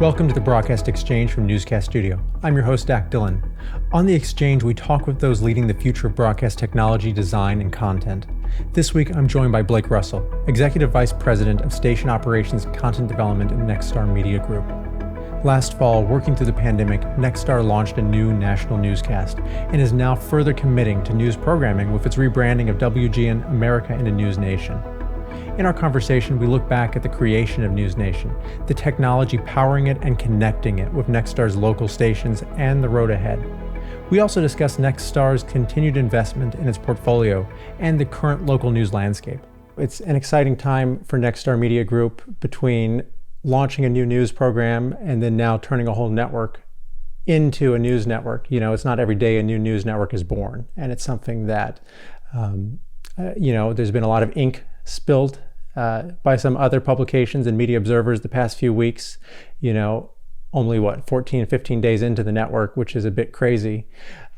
Welcome to the Broadcast Exchange from Newscast Studio. I'm your host, Dak Dillon. On the Exchange, we talk with those leading the future of broadcast technology, design, and content. This week, I'm joined by Blake Russell, Executive Vice President of Station Operations and Content Development at Nexstar Media Group. Last fall, working through the pandemic, Nexstar launched a new national newscast and is now further committing to news programming with its rebranding of WGN America into NewsNation. In our conversation, we look back at the creation of NewsNation, the technology powering it and connecting it with Nexstar's local stations and the road ahead. We also discuss Nexstar's continued investment in its portfolio and the current local news landscape. It's an exciting time for Nexstar Media Group between launching a new news program and then now turning a whole network into a news network. You know, it's not every day a new news network is born, and it's something that, there's been a lot of ink spilled by some other publications and media observers the past few weeks, only 14, 15 days into the network, which is a bit crazy.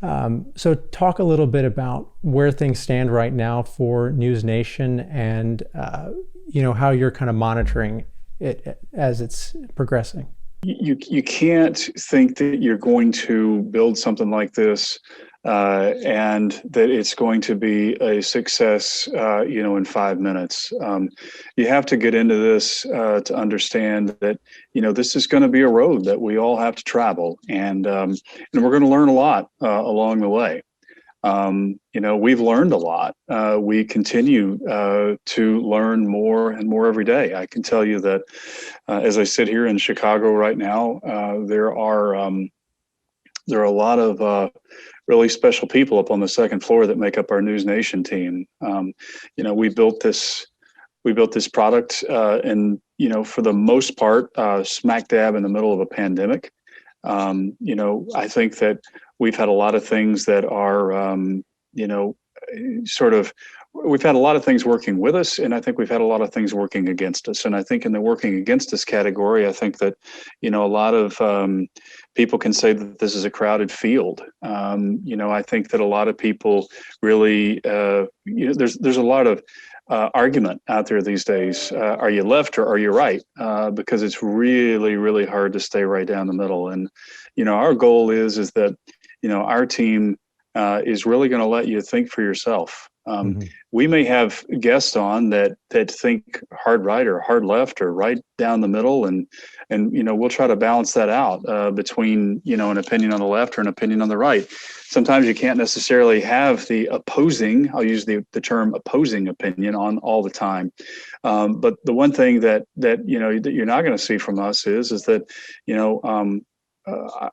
So talk a little bit about where things stand right now for NewsNation and, how you're kind of monitoring it as it's progressing. You can't think that you're going to build something like this and that it's going to be a success, in 5 minutes. You have to get into this to understand that, this is going to be a road that we all have to travel, and we're going to learn a lot along the way. We've learned a lot. We continue to learn more and more every day. I can tell you that as I sit here in Chicago right now, there are a lot of really special people up on the second floor that make up our NewsNation team. We built this product, and for the most part, smack dab in the middle of a pandemic. I think that we've had a lot of things that are, we've had a lot of things working with us, and I think we've had a lot of things working against us. And I think in the working against us category, I think that, a lot of people can say that this is a crowded field. I think that a lot of people really, there's a lot of argument out there these days. Are you left or are you right? Because it's really, really hard to stay right down the middle. And, our goal is that, our team is really going to let you think for yourself. We may have guests on that think hard right or hard left or right down the middle, and we'll try to balance that out between an opinion on the left or an opinion on the right. Sometimes you can't necessarily have the opposing, I'll use the term opposing opinion on all the time. But the one thing that you're not going to see from us is that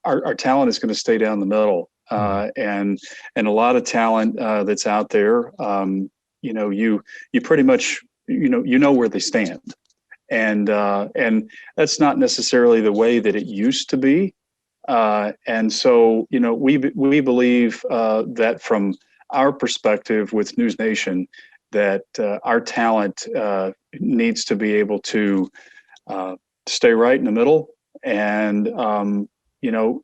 our talent is going to stay down the middle. And a lot of talent that's out there, you pretty much where they stand, and that's not necessarily the way that it used to be. And so we believe that from our perspective with NewsNation, that our talent needs to be able to stay right in the middle, and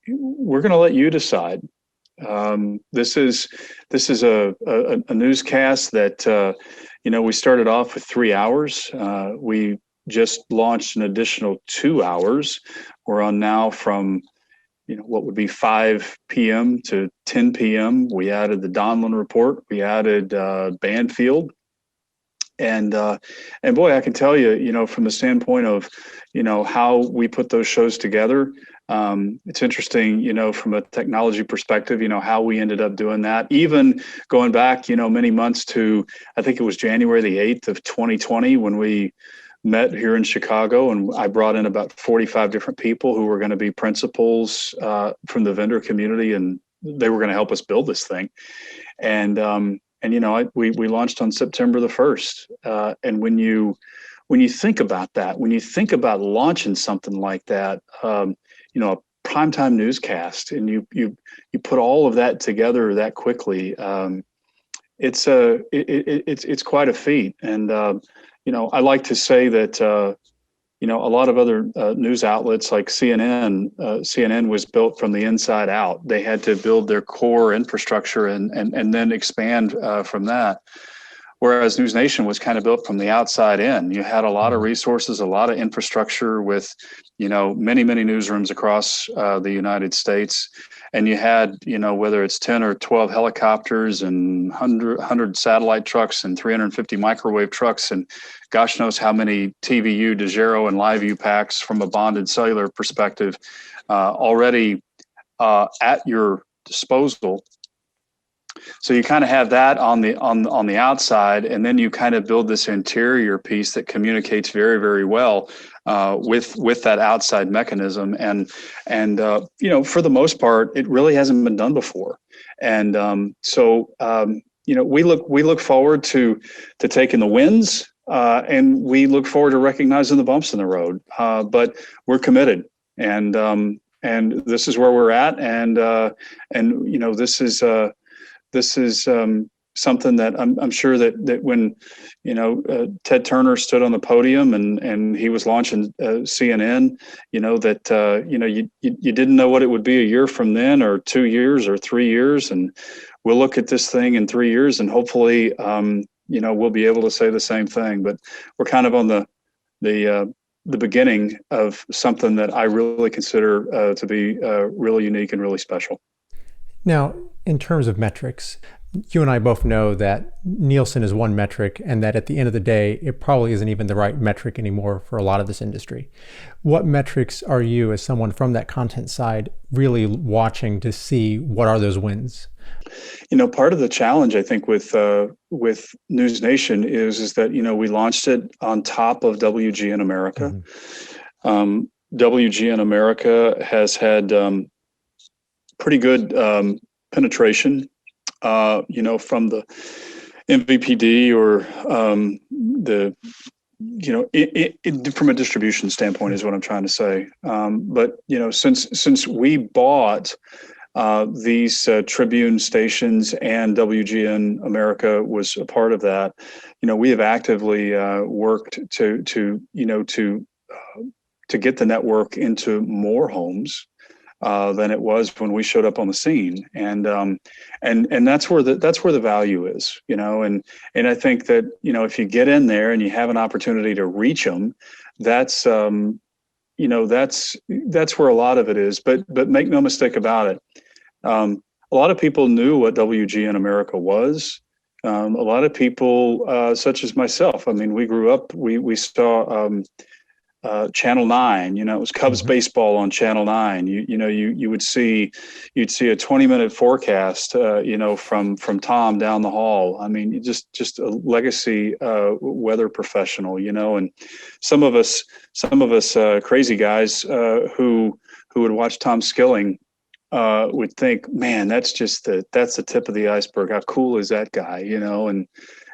we're going to let you decide. This is a newscast that we started off with 3 hours. We just launched an additional 2 hours. We're on now from what would be 5 p.m. to 10 p.m. We added the Donlin Report. We added Banfield. And boy, I can tell you, from the standpoint of, how we put those shows together, it's interesting, from a technology perspective, how we ended up doing that, even going back, many months to, I think it was January the 8th of 2020 when we met here in Chicago, and I brought in about 45 different people who were going to be principals from the vendor community, and they were going to help us build this thing. And we launched on September the 1st. And when you think about that, when you think about launching something like that, a primetime newscast, and you put all of that together that quickly, it's quite a feat. And I like to say that a lot of other news outlets like CNN was built from the inside out. They had to build their core infrastructure and then expand from that. Whereas NewsNation was kind of built from the outside in. You had a lot of resources, a lot of infrastructure with, many, many newsrooms across the United States. And you had, whether it's 10 or 12 helicopters and 100 satellite trucks and 350 microwave trucks and gosh knows how many TVU, DeGero, and LiveView packs from a bonded cellular perspective already at your disposal. So you kind of have that on the outside, and then you kind of build this interior piece that communicates very, very well with that outside mechanism. And for the most part, it really hasn't been done before. And we look forward to taking the wins, and we look forward to recognizing the bumps in the road. But we're committed, and this is where we're at, and this is something that I'm sure that when Ted Turner stood on the podium and he was launching CNN, you didn't know what it would be a year from then, or 2 years, or 3 years, and we'll look at this thing in 3 years, and hopefully we'll be able to say the same thing. But we're kind of on the beginning of something that I really consider to be really unique and really special. Now, in terms of metrics, you and I both know that Nielsen is one metric, and that at the end of the day, it probably isn't even the right metric anymore for a lot of this industry. What metrics are you, as someone from that content side, really watching to see what are those wins? Part of the challenge, I think, with NewsNation is that, we launched it on top of WGN America. Mm-hmm. WGN America has had pretty good penetration, from the MVPD or from a distribution standpoint is what I'm trying to say. But since we bought these Tribune stations, and WGN America was a part of that, we have actively worked to get the network into more homes than it was when we showed up on the scene, and that's where the value is, and I think that if you get in there and you have an opportunity to reach them, that's where a lot of it is. But make no mistake about it, a lot of people knew what WGN America was. A lot of people, such as myself, I mean, we grew up, we saw Channel 9, it was Cubs mm-hmm. baseball on Channel 9. You'd see a 20-minute forecast, from Tom down the hall. I mean, just a legacy weather professional, and some of us crazy guys who would watch Tom Skilling would think, man, that's the tip of the iceberg. How cool is that guy,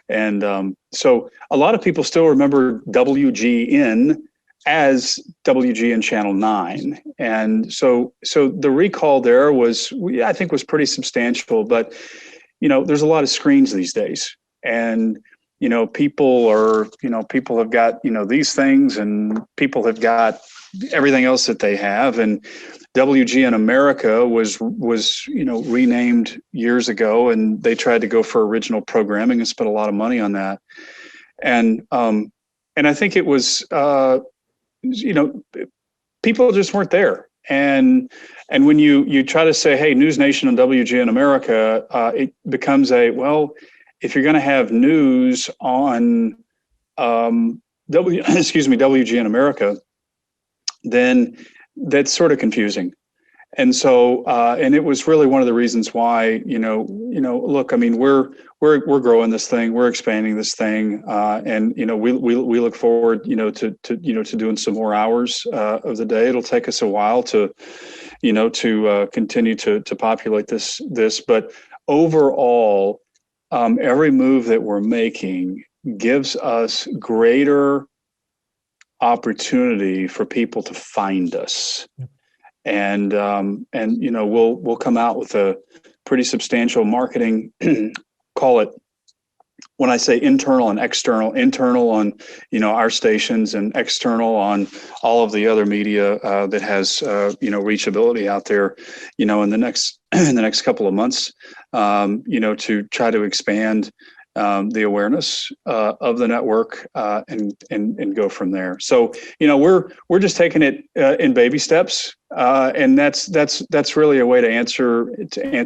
and so a lot of people still remember WGN as WGN Channel 9. And so the recall there was pretty substantial, but, there's a lot of screens these days, and, people have got, these things, and people have got everything else that they have. And WGN America was renamed years ago, and they tried to go for original programming and spent a lot of money on that. And I think it was, people just weren't there. And when you try to say, hey, NewsNation and WGN America, it becomes if you're going to have news on WGN America, then that's sort of confusing. And so, and it was really one of the reasons why, look, I mean, we're growing this thing, we're expanding this thing, and we look forward, to doing some more hours of the day. It'll take us a while to continue to populate this, but overall, every move that we're making gives us greater opportunity for people to find us. And we'll come out with a pretty substantial marketing, call it, when I say internal and external, internal on our stations, and external on all of the other media that has reachability out there, in the next couple of months, to try to expand the awareness of the network, and go from there. So we're just taking it in baby steps, and that's really a way to answer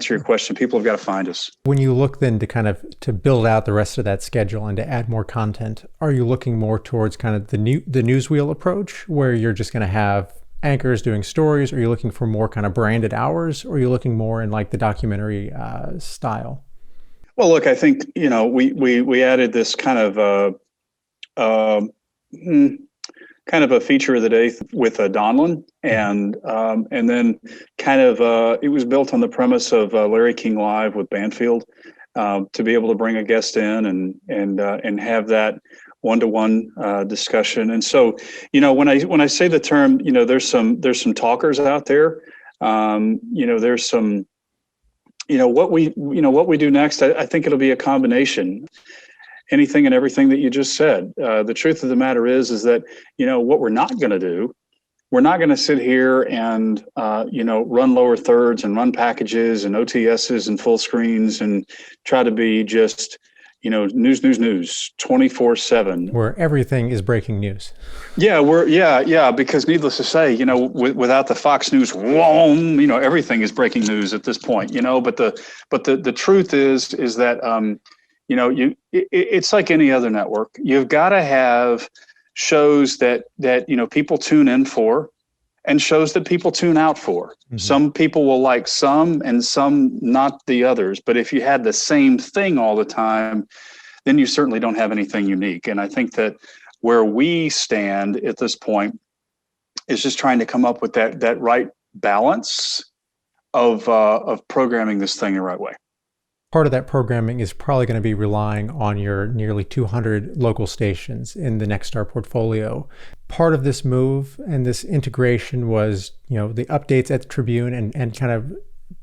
your question. People have got to find us. When you look then to build out the rest of that schedule and to add more content, are you looking more towards kind of the newswheel approach, where you're just going to have anchors doing stories? Or are you looking for more kind of branded hours, or are you looking more in like the documentary style? Well, look, I think we added this kind of a feature of the day with Donlin, and then it was built on the premise of Larry King Live with Banfield, to be able to bring a guest in and have that one-to-one discussion. And so when I say the term, there's some talkers out there. There's some. What we do next, I think it'll be a combination, anything and everything that you just said. The truth of the matter is that, what we're not going to do, we're not going to sit here and, run lower thirds and run packages and OTSs and full screens and try to be just, news 24/7. Where everything is breaking news. Yeah, because needless to say, without the Fox News, everything is breaking news at this point, but the truth is that, it's like any other network. You've got to have shows that people tune in for, and shows that people tune out for. Mm-hmm. Some people will like some and some not the others. But if you had the same thing all the time, then you certainly don't have anything unique. And I think that where we stand at this point is just trying to come up with that right balance of programming this thing the right way. Part of that programming is probably going to be relying on your nearly 200 local stations in the Nexstar portfolio. Part of this move and this integration was, the updates at the Tribune and kind of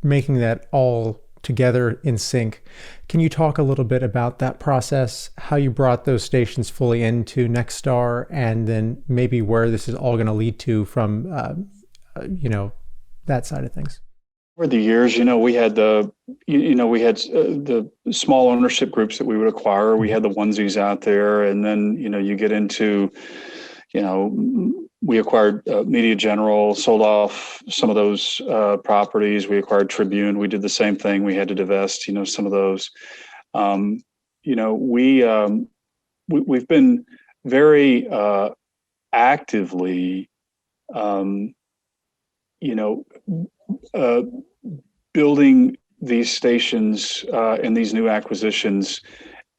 making that all together in sync. Can you talk a little bit about that process, how you brought those stations fully into Nexstar, and then maybe where this is all going to lead to from, that side of things? Over the years, we had the small ownership groups that we would acquire. We had the onesies out there, and then you get into, we acquired Media General, sold off some of those properties. We acquired Tribune. We did the same thing. We had to divest, some of those. We've been very actively, building these stations and these new acquisitions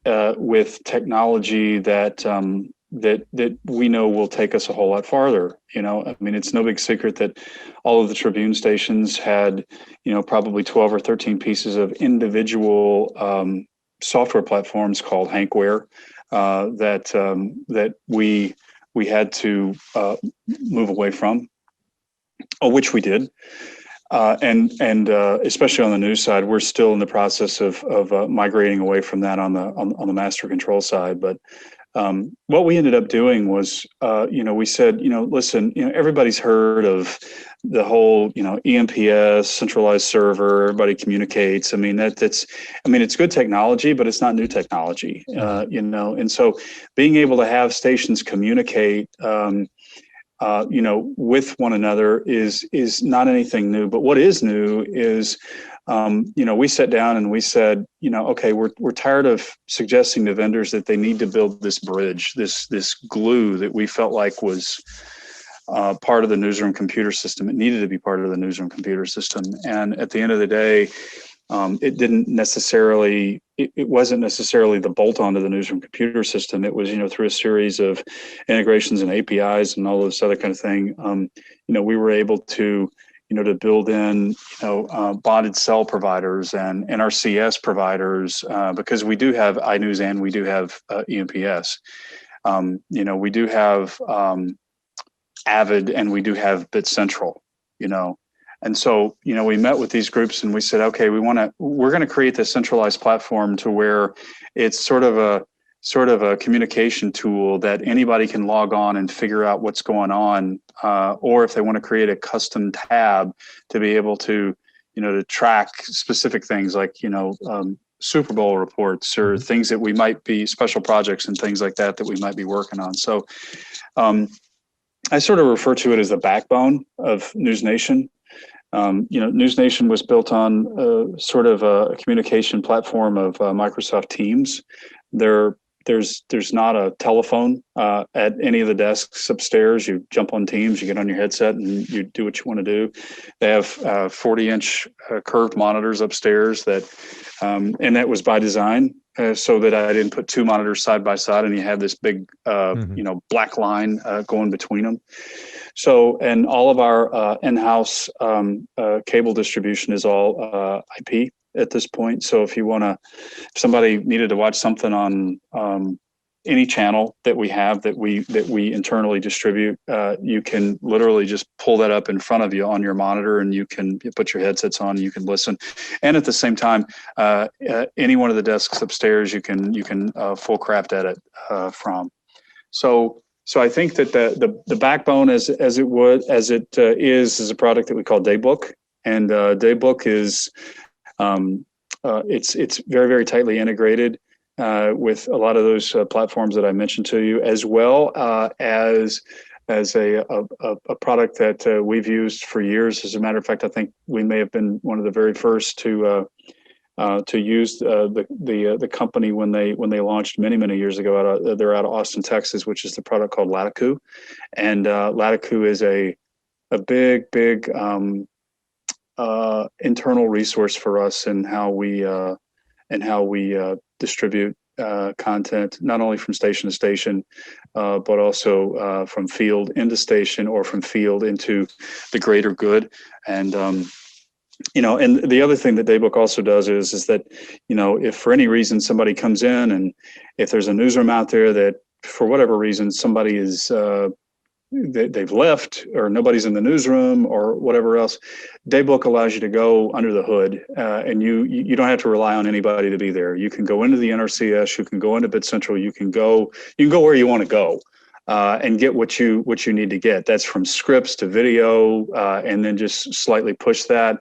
with technology that we know will take us a whole lot farther. It's no big secret that all of the Tribune stations had, probably 12 or 13 pieces of individual software platforms called Hankware that we had to move away from, which we did. And especially on the news side, we're still in the process of migrating away from that on the master control side. But what we ended up doing was, we said, listen, everybody's heard of the whole, EMPS, centralized server. Everybody communicates. It's good technology, but it's not new technology. And so being able to have stations communicate, with one another is not anything new. But what is new is, we sat down and we said, okay, we're tired of suggesting to vendors that they need to build this bridge, this glue that we felt like was part of the newsroom computer system. It needed to be part of the newsroom computer system. And at the end of the day, it wasn't necessarily the bolt onto the newsroom computer system. It was, through a series of integrations and APIs and all this other kind of thing. We were able to, to build in, bonded cell providers and NRCS providers, because we do have iNews and we do have EMPS. We do have Avid and we do have Bit Central, And so, we met with these groups and we said, okay, we're going to create this centralized platform to where it's sort of a communication tool that anybody can log on and figure out what's going on, or if they want to create a custom tab to be able to, to track specific things like, Super Bowl reports or things that we might be special projects and things like that we might be working on. So I sort of refer to it as the backbone of NewsNation. NewsNation was built on sort of a communication platform of Microsoft Teams. There's not a telephone at any of the desks upstairs. You jump on Teams, you get on your headset, and you do what you want to do. They have 40-inch curved monitors upstairs and that was by design so that I didn't put two monitors side by side, and you had this big, black line going between them. So, and all of our in-house cable distribution is all IP at this point. So if somebody needed to watch something on any channel that we have that we internally distribute, you can literally just pull that up in front of you on your monitor, and you put your headsets on, and you can listen. And at the same time, any one of the desks upstairs, you can full craft edit from. So I think that the backbone is a product that we call Daybook, and Daybook is it's very, very tightly integrated with a lot of those platforms that I mentioned to you, as well as a product that we've used for years. As a matter of fact, I think we may have been one of the very first to use the company when they launched many years ago. They're out of Austin, Texas, which is the product called Lattiku, and Lattiku is a big internal resource for us in how we distribute content, not only from station to station, but also from field into station or from field into the greater good. And and the other thing that Daybook also does is that, if for any reason somebody comes in, and if there's a newsroom out there that for whatever reason somebody is they've left, or nobody's in the newsroom or whatever else, Daybook allows you to go under the hood, and you don't have to rely on anybody to be there. You can go into the NRCS, you can go into Bit Central, you can go where you want to go. And get what you need to get. That's from scripts to video, and then just slightly push that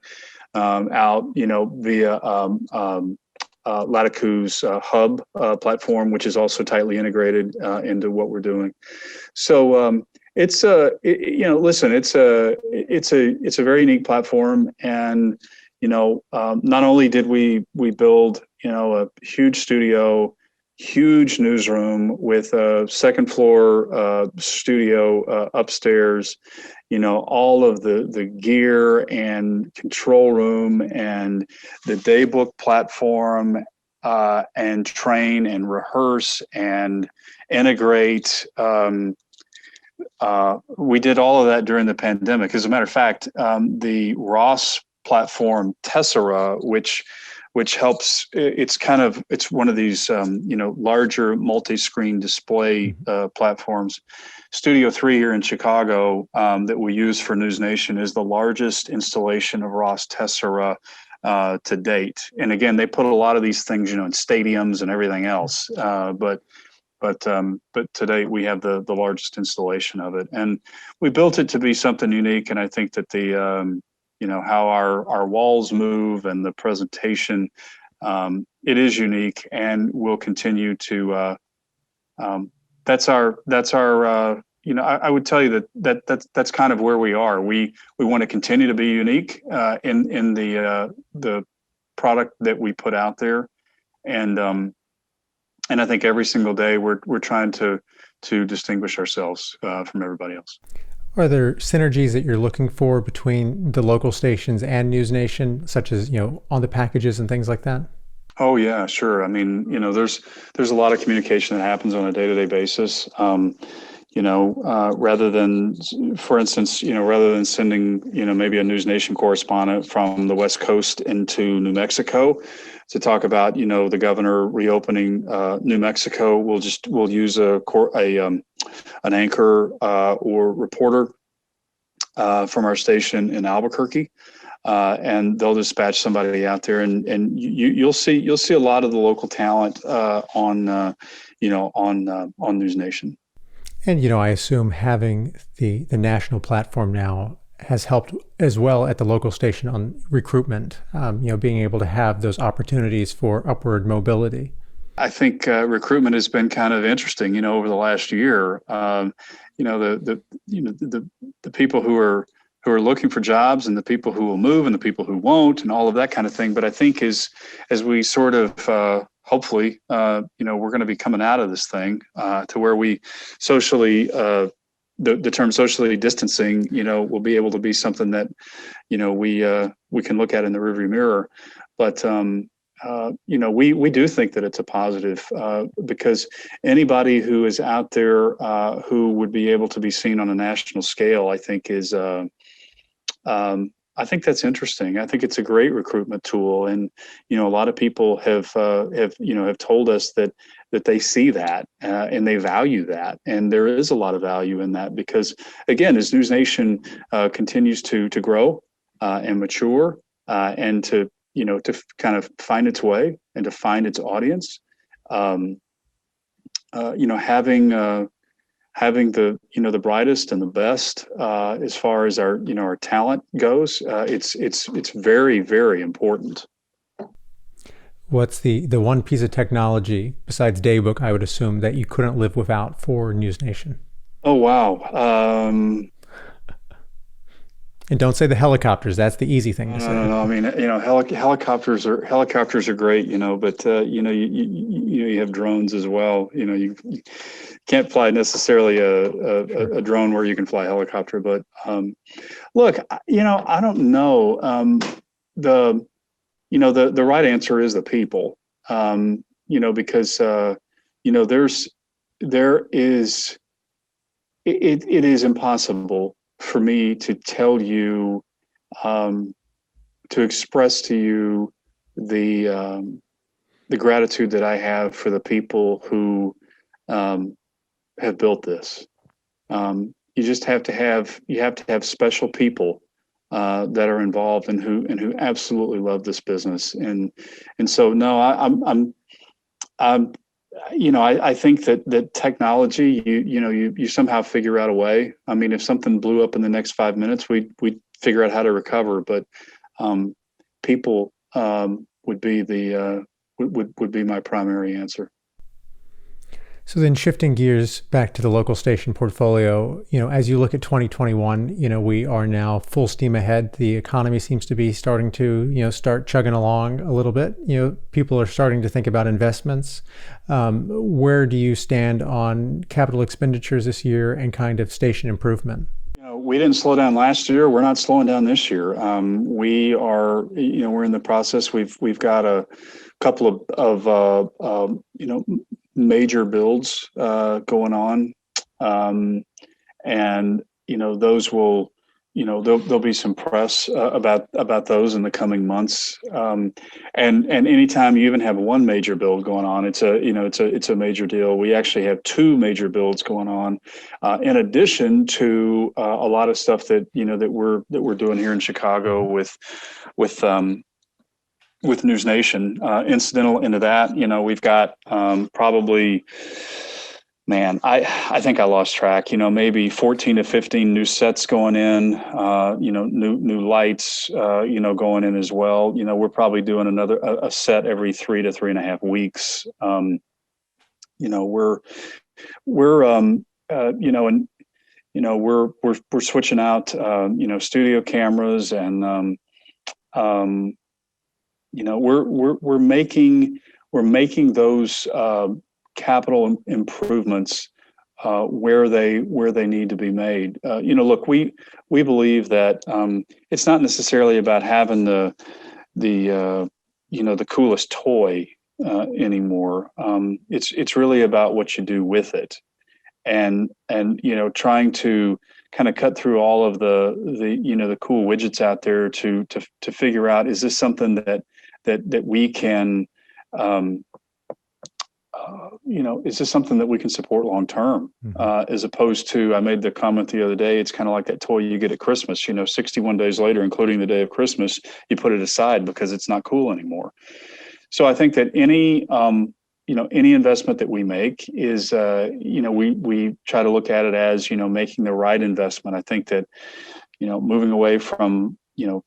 out, via Latitude's hub platform, which is also tightly integrated into what we're doing. So it's it's a very unique platform, and not only did we build a huge studio, huge newsroom with a second floor studio upstairs, all of the gear and control room and the Daybook platform, and train and rehearse and integrate. We did all of that during the pandemic. As a matter of fact, the Ross platform Tessera, which helps, it's one of these, larger multi-screen display platforms. Studio 3 here in Chicago that we use for NewsNation is the largest installation of Ross Tessera to date. And again, they put a lot of these things, in stadiums and everything else. But to date, we have the largest installation of it. And we built it to be something unique. And I think that how our walls move and the presentation, it is unique, and we'll continue to. That's our. I would tell you that's kind of where we are. We want to continue to be unique in the product that we put out there, and I think every single day we're trying to distinguish ourselves from everybody else. Are there synergies that you're looking for between the local stations and NewsNation, such as, on the packages and things like that? Oh yeah, sure. I mean, there's a lot of communication that happens on a day-to-day basis. Rather than, for instance, rather than sending, maybe a NewsNation correspondent from the West Coast into New Mexico to talk about, the governor reopening New Mexico, we'll use an anchor or reporter from our station in Albuquerque, and they'll dispatch somebody out there, and you'll see a lot of the local talent on NewsNation. And I assume having the national platform now has helped as well at the local station on recruitment, being able to have those opportunities for upward mobility. I think recruitment has been kind of interesting, over the last year. The people who are looking for jobs, and the people who will move, and the people who won't, and all of that kind of thing. But I think as we sort of hopefully, we're going to be coming out of this thing to where we socially, the term socially distancing, will be able to be something that, we can look at in the rearview mirror. But we do think that it's a positive because anybody who is out there who would be able to be seen on a national scale, I think is. I think that's interesting. I think it's a great recruitment tool, and a lot of people have told us that they see that and they value that, and there is a lot of value in that because, again, as NewsNation continues to grow and mature and to kind of find its way and to find its audience, having the brightest and the best as far as our talent goes, it's very, very important. What's the one piece of technology besides Daybook, I would assume, that you couldn't live without for NewsNation? Oh wow. And don't say the helicopters. That's the easy thing to say. No. I mean, helicopters are great, but you have drones as well. You can't fly necessarily a drone where you can fly a helicopter. But look, I don't know. The right answer is the people. Because it is impossible for me to tell you, to express to you the gratitude that I have for the people who have built this. You just have to have special people that are involved and who absolutely love this business. And so no, I think that technology, you somehow figure out a way. I mean, if something blew up in the next 5 minutes, we'd figure out how to recover. But people would be my primary answer. So then shifting gears back to the local station portfolio, as you look at 2021, we are now full steam ahead. The economy seems to be starting to, start chugging along a little bit. People are starting to think about investments. Where do you stand on capital expenditures this year and kind of station improvement? We didn't slow down last year. We're not slowing down this year. We are, we're in the process. We've got a couple of major builds going on, and those will, there'll be some press about those in the coming months. And anytime you even have one major build going on, it's a major deal. We actually have two major builds going on, in addition to a lot of stuff that we're doing here in Chicago with NewsNation. Incidental into that, we've got probably, I think I lost track, maybe 14 to 15 new sets going in, new lights, going in as well. We're probably doing a set every 3 to 3.5 weeks. We're switching out, studio cameras, and we're making those capital improvements where they need to be made. Look, we believe that it's not necessarily about having the coolest toy anymore. It's really about what you do with it, and trying to kind of cut through all of the cool widgets out there to figure out, is this something that we can, is this something that we can support long term? As opposed to, I made the comment the other day, it's kind of like that toy you get at Christmas. 61 days later, including the day of Christmas, you put it aside because it's not cool anymore. So I think that any investment that we make is, we try to look at it as, making the right investment. I think that, moving away from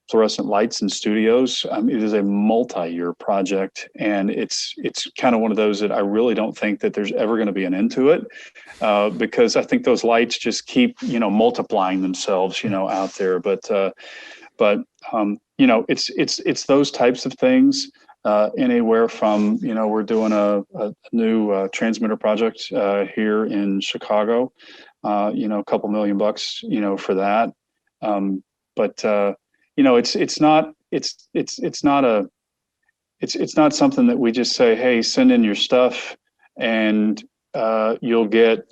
fluorescent lights in studios. It is a multi-year project, and it's kind of one of those that I really don't think that there's ever going to be an end to it, because I think those lights just keep multiplying themselves out there. But it's those types of things. Anywhere from we're doing a new transmitter project here in Chicago, a couple $1 million for that. But it's not something that we just say, hey, send in your stuff and you'll get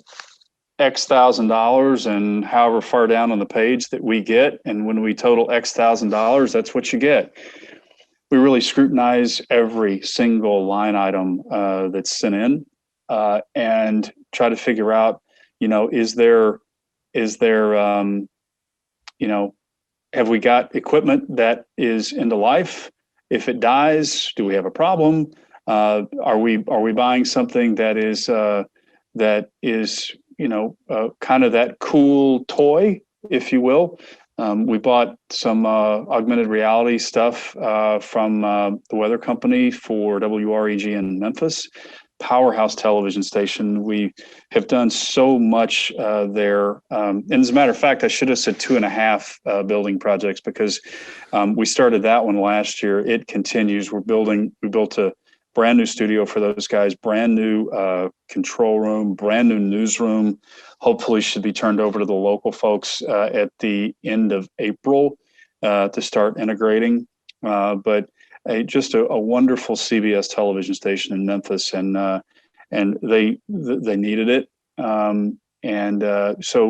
X $1,000 and however far down on the page that we get, and when we total X $1,000, that's what you get. We really scrutinize every single line item that's sent in and try to figure out, is there have we got equipment that is end of life? If it dies, do we have a problem? Are we buying something that is kind of that cool toy, if you will? We bought some augmented reality stuff from the weather company for WREG in Memphis. Powerhouse television station. We have done so much there. And as a matter of fact, I should have said 2.5 building projects, because we started that one last year. It continues. We built a brand new studio for those guys, brand new control room, brand new newsroom. Hopefully should be turned over to the local folks at the end of April to start integrating. But just a wonderful CBS television station in Memphis, and they needed it, so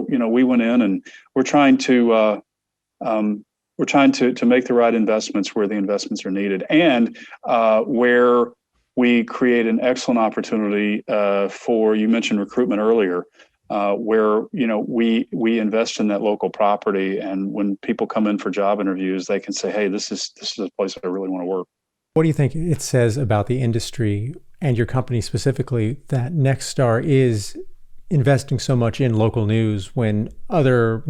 we went in and we're trying to make the right investments where the investments are needed, and where we create an excellent opportunity for, you mentioned recruitment earlier, where we invest in that local property, and when people come in for job interviews, they can say, hey, this is a place I really want to work. What do you think it says about the industry and your company specifically that Nexstar is investing so much in local news when other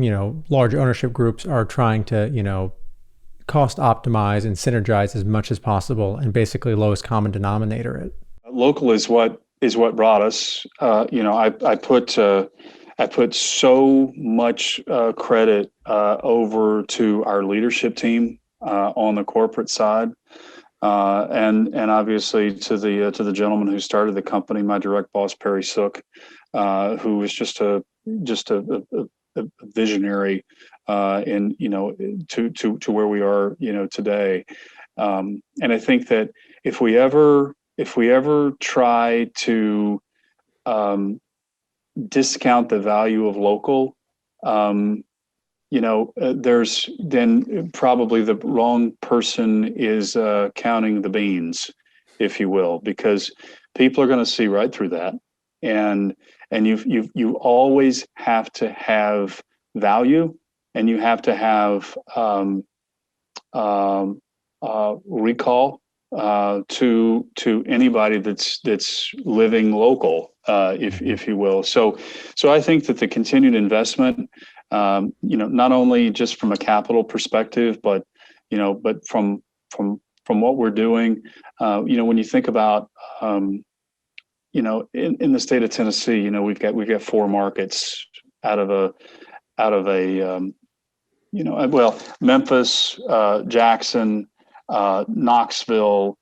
large ownership groups are trying to cost optimize and synergize as much as possible and basically lowest common denominator it? Local is what brought us. I put so much credit over to our leadership team on the corporate side, and obviously to the gentleman who started the company, my direct boss Perry Sook, who was just a visionary to where we are today. And I think that if we ever try to discount the value of local, there's then probably the wrong person is counting the beans, if you will, because people are going to see right through that, and you always have to have value, and you have to have recall to anybody that's living local, if you will. So I think that the continued investment, not only just from a capital perspective, but from what we're doing, when you think about, in the state of Tennessee, we've got 4 markets out of a Memphis, Jackson, Knoxville,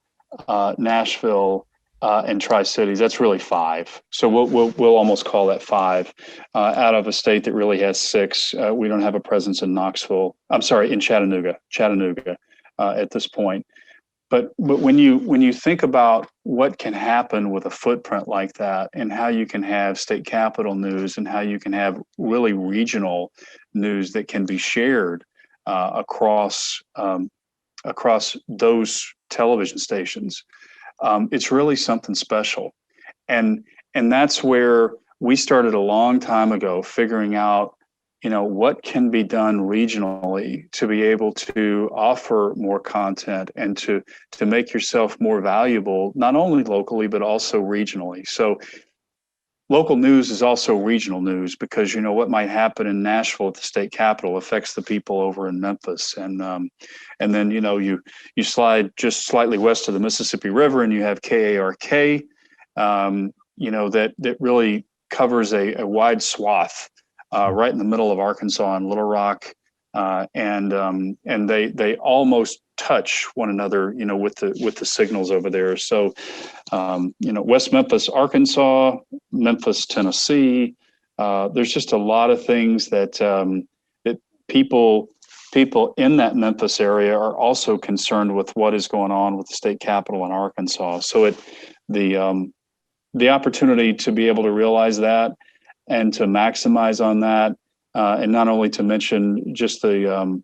Nashville, and Tri-Cities. That's really 5. So we'll almost call that 5 out of a state that really has 6. We don't have a presence in in Chattanooga at this point. But when you think about what can happen with a footprint like that, and how you can have state capital news, and how you can have really regional news that can be shared across those television stations, it's really something special. And that's where we started a long time ago, figuring out what can be done regionally to be able to offer more content and to make yourself more valuable, not only locally, but also regionally. So local news is also regional news, because what might happen in Nashville at the state capitol affects the people over in Memphis, and then you slide just slightly west of the Mississippi River and you have KARK, that really covers a wide swath right in the middle of Arkansas and Little Rock, and they almost touch one another, with the signals over there. So, West Memphis, Arkansas, Memphis, Tennessee. There's just a lot of things that that people in that Memphis area are also concerned with what is going on with the state capitol in Arkansas. So the opportunity to be able to realize that and to maximize on that, and not only to mention just the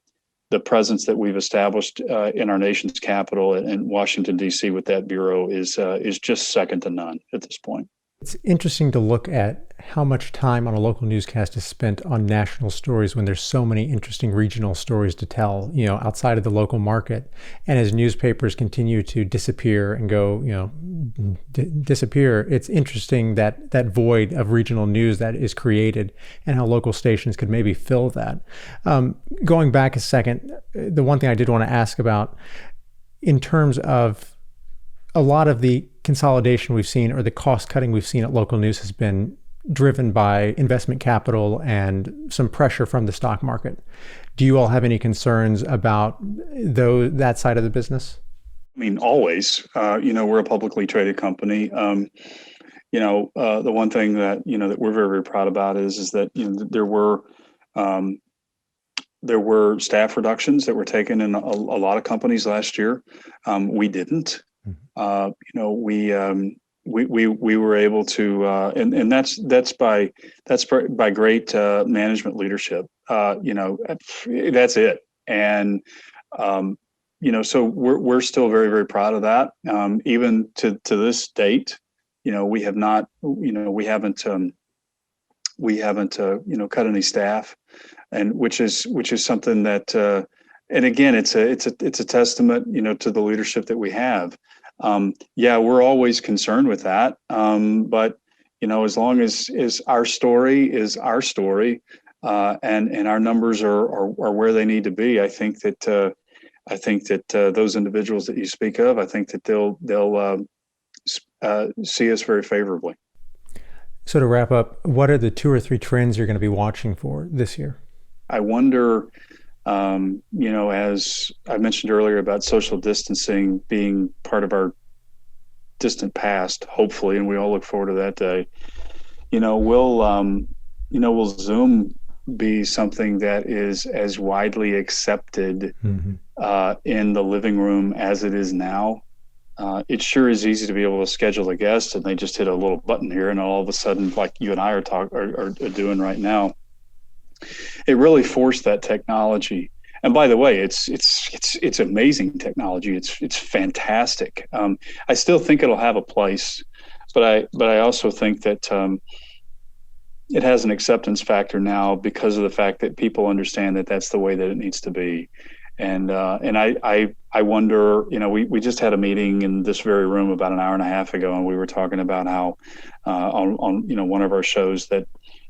presence that we've established in our nation's capital in Washington, D.C. with that bureau is just second to none at this point. It's interesting to look at how much time on a local newscast is spent on national stories when there's so many interesting regional stories to tell, outside of the local market. And as newspapers continue to disappear and go, disappear, it's interesting that void of regional news that is created and how local stations could maybe fill that. Going back a second, the one thing I did want to ask about in terms of a lot of the consolidation we've seen or the cost cutting we've seen at local news has been driven by investment capital and some pressure from the stock market. Do you all have any concerns about that side of the business? I mean, always. We're a publicly traded company. The one thing that that we're very, very proud about is that there were staff reductions that were taken in a lot of companies last year. We didn't. We were able to, and that's by great management leadership. That's it. And so we're still very, very proud of that. Even to this date, we have not, we haven't cut any staff, and which is something that. And again, it's a testament, to the leadership that we have. We're always concerned with that. But as long as our story is our story, and our numbers are where they need to be, I think that those individuals that you speak of, I think that they'll see us very favorably. So to wrap up, what are the 2 or 3 trends you're going to be watching for this year? I wonder. As I mentioned earlier about social distancing being part of our distant past, hopefully, and we all look forward to that day. Will Zoom be something that is as widely accepted in the living room as it is now? It sure is easy to be able to schedule a guest and they just hit a little button here, and all of a sudden, like you and I are doing right now. It really forced that technology. And by the way, it's amazing technology. It's fantastic. I still think it'll have a place, but I also think that it has an acceptance factor now because of the fact that people understand that that's the way that it needs to be. And I wonder, we just had a meeting in this very room about an hour and a half ago, and we were talking about how on one of our shows that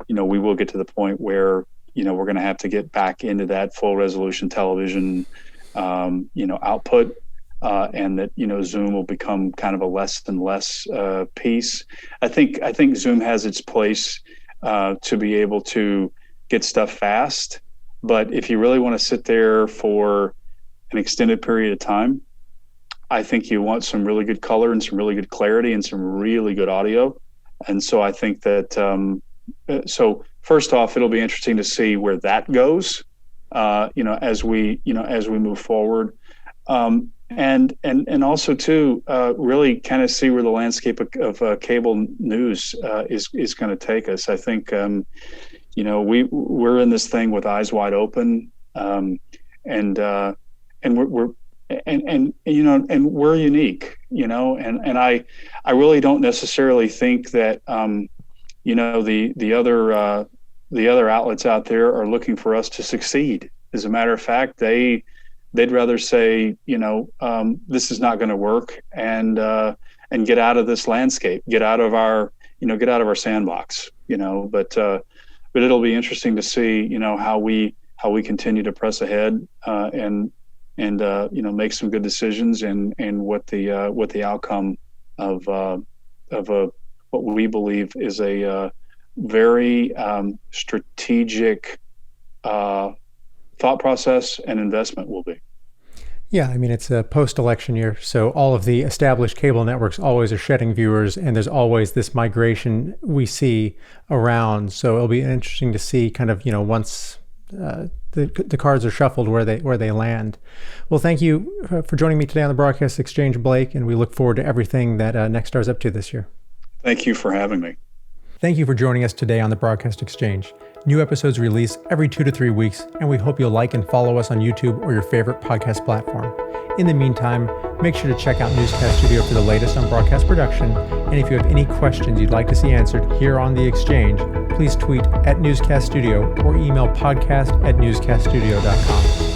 we will get to the point where we're going to have to get back into that full resolution television, output, and that, Zoom will become kind of a less and less piece. I think Zoom has its place to be able to get stuff fast. But if you really want to sit there for an extended period of time, I think you want some really good color and some really good clarity and some really good audio. And so I think that, so first off, it'll be interesting to see where that goes, as we move forward. And also too, really kind of see where the landscape of cable news is going to take us. I think, we're in this thing with eyes wide open, and we're unique, and I really don't necessarily think that, the other outlets out there are looking for us to succeed. As a matter of fact, they'd rather say, this is not going to work, and get out of this landscape, get out of our get out of our sandbox, but it'll be interesting to see, how we continue to press ahead, and make some good decisions, and what the outcome of what we believe is a very strategic thought process and investment will be. Yeah, I mean, it's a post-election year, so all of the established cable networks always are shedding viewers, and there's always this migration we see around. So it'll be interesting to see kind of, once the cards are shuffled, where they land. Well, thank you for joining me today on the Broadcast Exchange, Blake, and we look forward to everything that Nexstar is up to this year. Thank you for having me. Thank you for joining us today on the Broadcast Exchange. New episodes release every 2 to 3 weeks, and we hope you'll like and follow us on YouTube or your favorite podcast platform. In the meantime, make sure to check out Newscast Studio for the latest on broadcast production. And if you have any questions you'd like to see answered here on The Exchange, please tweet @Newscast Studio or email podcast@newscaststudio.com.